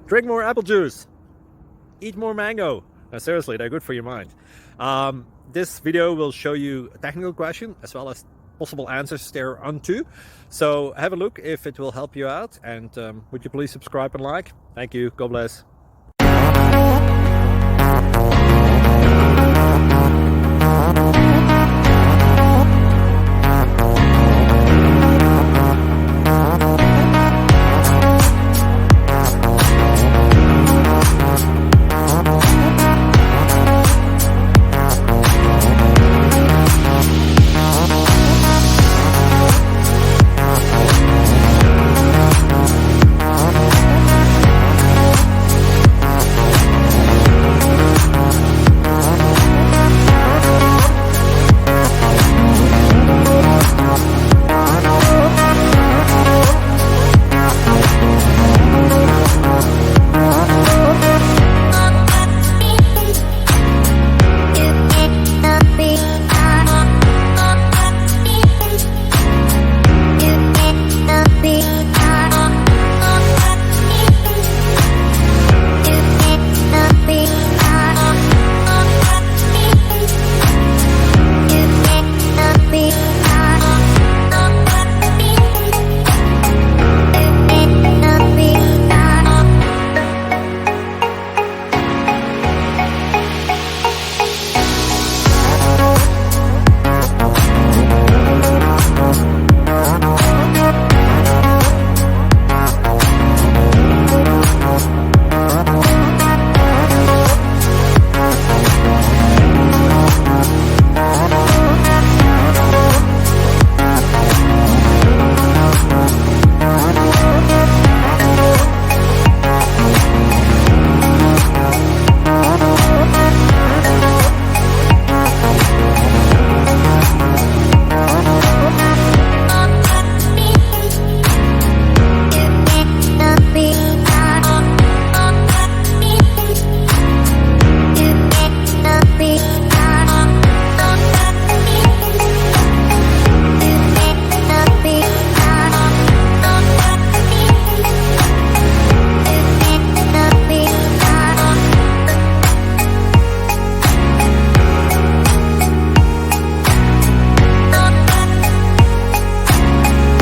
Drink more apple juice. Eat more mango. No, seriously, they're good for your mind. This video will show you a technical question as well as possible answers thereunto. So have a look if it will help you out, and would you please subscribe and like? Thank you. God bless.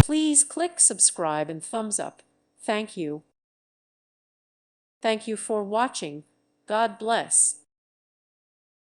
Please click subscribe and thumbs up. Thank you. Thank you for watching. God bless.